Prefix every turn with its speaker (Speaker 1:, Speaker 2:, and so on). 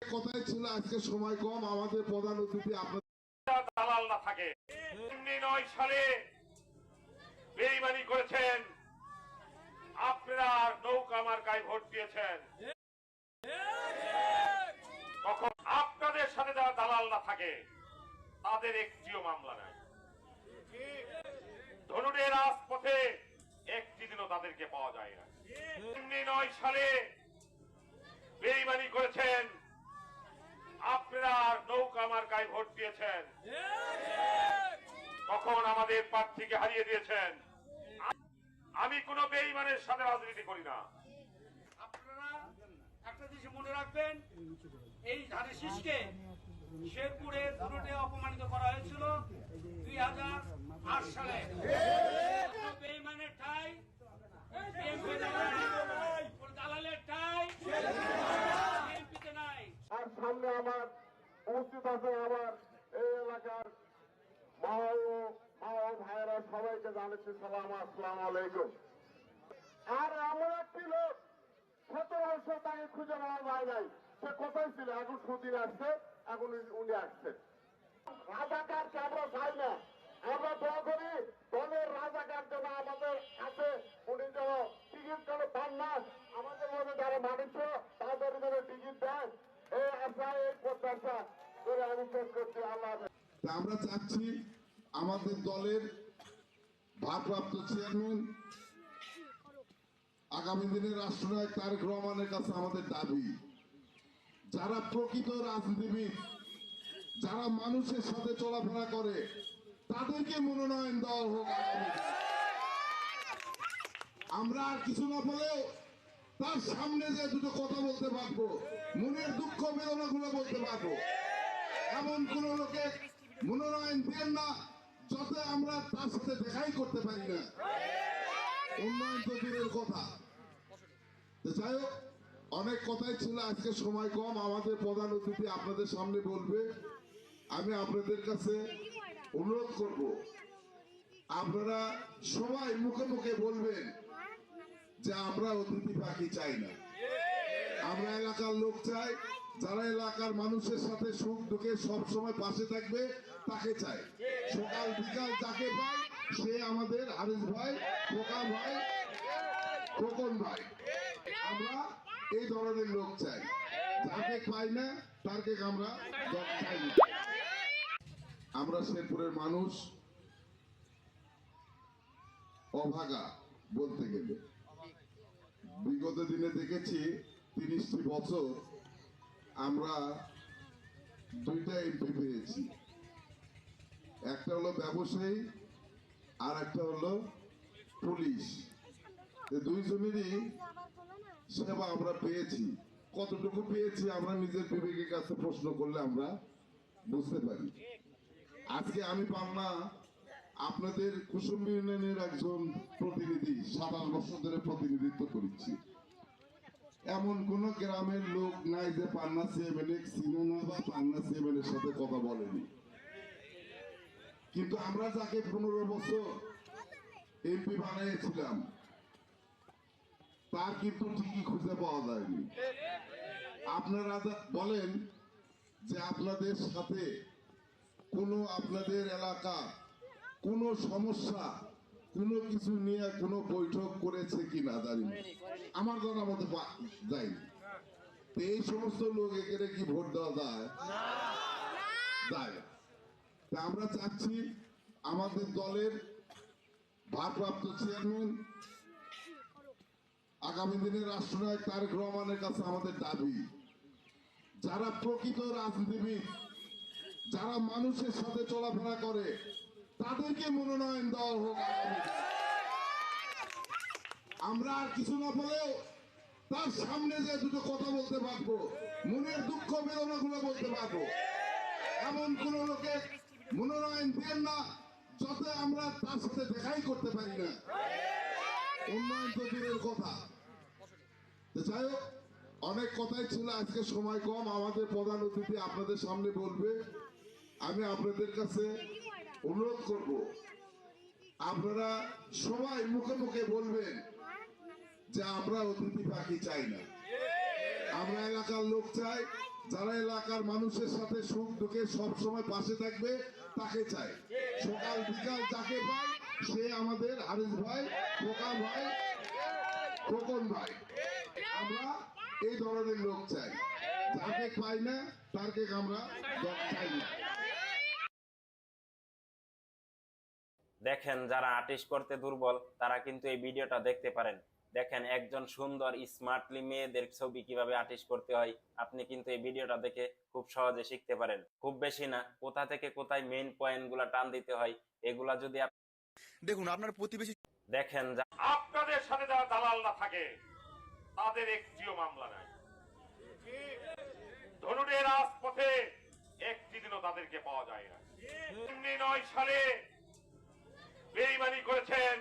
Speaker 1: কথাই ছিল আজকে সময় কম, আমাদের প্রধান অতিথি আপনাদের
Speaker 2: দালাল না থাকে। 2009 সালে বেইমানি করেছেন, আপনারা নৌকা মার্কায় ভোট দিয়েছেন। তখন আপনাদের সাথে যারা দালাল না থাকে তাদের একটিও মামলা নাই। ধনুটের রাজপথে একটি দিনও তাদেরকে পাওয়া যায় না। 2009 সালে বেইমানি করেছেন, আপনারা নৌকা মার্কায় ভোট দিয়েছেন। তখন আমাদের প্রার্থীকে হারিয়ে দিয়েছেন। আমি কোন বেঈমানের সাথে রাজনীতি করি না।
Speaker 3: আপনারা একটা জিনিস মনে রাখবেন, এই ধানের শীষকে শেরপুরে দুটোতে অপমানিত করা হয়েছিল 2008 সালে। বেঈমানের ঠাই, দালালের ঠাই বিএনপিতে নাই।
Speaker 1: আর সামনে আমার উপস্থিত আছে আমার এই এলাকার মা ও ভাইয়েরা, সবাইকে জানাচ্ছি সালাম, আসসালামু আলাইকুম। আর এমন একটি লোক 17 বছর তাকে খুঁজে পাওয়া যায় নাই, সে কোথায় ছিল, এখন সুদিন আসছে, এখন উনি আসছে। রাজাকারকে আমরা চাই না, আমরা দোয়া করি দলের রাজাকার যেন আমাদের কাছে উনি যেন টিকিট যেন পান না, আমাদের মধ্যে যারা মানুষ তাদের যেন টিকিট দেয়, এই আশা এই প্রত্যাশা করে আমি শেষ করছি। আল্লাহ আমরা চাচ্ছি আমাদের দলের ভারপ্রাপ্ত চেয়ারম্যান আগামী দিনের রাষ্ট্রনায়ক তারেক রহমানের কাছে আমাদের দাবি, যারা প্রকৃত রাজনীতিবিদ, যারা মানুষের সাথে চলাফেরা করে, তাদেরকে মনোনয়ন দেওয়া হোক। আমরা আর কিছু না বলেও তার সামনে যে দুটো কথা বলতে পারবো, মনের দুঃখ বেদনা গুলো বলতে পারবো, এমন কোন লোকে মনোনয়ন দেন না যাতে আমরা তার সাথে দেখাই করতে পারি না। উন্নয়ন তো দূরের কথা। যাই হোক, অনেক কথাই ছিল, আজকে সময় কম, আমাদের প্রধান অতিথি আপনাদের সামনে বলবে। আমি আপনাদের কাছে অনুরোধ করব, আপনারা সবাই মুখে মুখে বলবেন যে আমরা অতিথি পাখি চাই না, আমরা এলাকার লোক চাই, যারা এলাকার মানুষের সাথে সুখ দুঃখে সবসময় পাশে থাকবে তাকে চাই। সকাল বিকাল যাকে পাই সে আমাদের হারিস ভাই, খোকা ভাই, খোকন ভাই, আমরা এই ধরনের লোক চাই। যাকে পাই না তাকে আমরা চাই না। আমরা শেরপুরের মানুষ অভাগা বলতে গেলে, বিগত দিনে দেখেছি 30টি বছর আমরা দুইটা এমপি পেয়েছি, একটা হলো ব্যবসায়ী আর একটা হলো পুলিশ। দুইজনেরই সেবা আমরা পেয়েছি। কতটুকু পেয়েছি আমরা নিজের বিবেকের কাছে প্রশ্ন করলে আমরা বুঝতে পারি। আজকে আমি পাবনা আপনাদের কুসুম ইউনিয়নের একজন প্রতিনিধি, 27 বছর ধরে প্রতিনিধিত্ব করছি। এমন কোন গ্রামের লোক নাই যে পান্না চেয়ারম্যান চিনে না বা পান্না চেয়ারম্যানের সাথে কথা বলেনি। কিন্তু আমরা যাকে 15 বছর এমপি বানিয়েছিলাম তার কিন্তু ঠিকই খুঁজে পাওয়া যায়নি। আপনারা বলেন যে আপনাদের সাথে কোনো আপনাদের এলাকা কোনো সমস্যা কোনো কিছু নিয়ে কোনো বৈঠক করেছে কিনা জানি না, আমার জানার মধ্যে যায়নি। এই সমস্ত লোক এখানে কি ভোট দেওয়া যায়? যায় না। আমরা চাচ্ছি আমাদের দলের ভারপ্রাপ্ত চেয়ারম্যান আগামী দিনের রাষ্ট্রনায়ক তারেক রহমানের কাছে আমাদের দাবি, যারা প্রকৃত রাজনীতিবিদ, যারা মানুষের সাথে চলাফেরা করে, তাদেরকে মনোনয়ন দেওয়া হোক। আমরা আর কিছু না বলেও তার সামনে যে দুটো কথা বলতে পারবো, মনের দুঃখ বেদনা গুলো বলতে পারবো, এমন কোন লোকে মনোনয়ন দেন না যাতে আমরা তার সাথে দেখাই করতে পারি না। উন্নয়ন তো দূরের কথা। যাই হোক, অনেক কথাই ছিল, আজকে সময় কম, আমাদের প্রধান অতিথি আপনাদের সামনে বলবে। আমি আপনাদের কাছে অনুরোধ করব, আপনারা সবাই মুখে মুখে বলবেন যে আমরা অতিথি পাখি চাই না, আমরা এলাকার লোক চাই, যারা এলাকার মানুষের সাথে সুখ দুঃখে সবসময় পাশে থাকবে তাকে চাই। সকাল বিকাল যাকে পাই সে আমাদের হারিস ভাই, খোকা ভাই, খোকন ভাই। আমরা এই ধরনের লোক চাই, যাকে পাই না তাকে আমরা চাই না।
Speaker 4: দেখেন, যারা আর্টিস্ট করতে দুর্বল তারা কিন্তু এই ভিডিওটা দেখতে পারেন। দেখেন একজন সুন্দর স্মার্টলি মেয়েদের ছবি কিভাবে আর্টিস্ট করতে হয়, আপনি কিন্তু এই ভিডিওটা দেখে খুব সহজে শিখতে পারেন। খুব বেশি না, কোথা থেকে কোথায় মেইন পয়েন্ট গুলা টান দিতে হয় এগুলা যদি
Speaker 5: দেখুন আপনার প্রতিবেশী
Speaker 4: দেখেন।
Speaker 2: আপনাদের সাথে যারা দালাল না থাকে তাদের একটিও মামলা নাই। ধনুটের রাজপথে একটি দিনও তাদেরকে পাওয়া যায় না। 2009 সালে বেইমানি করেছেন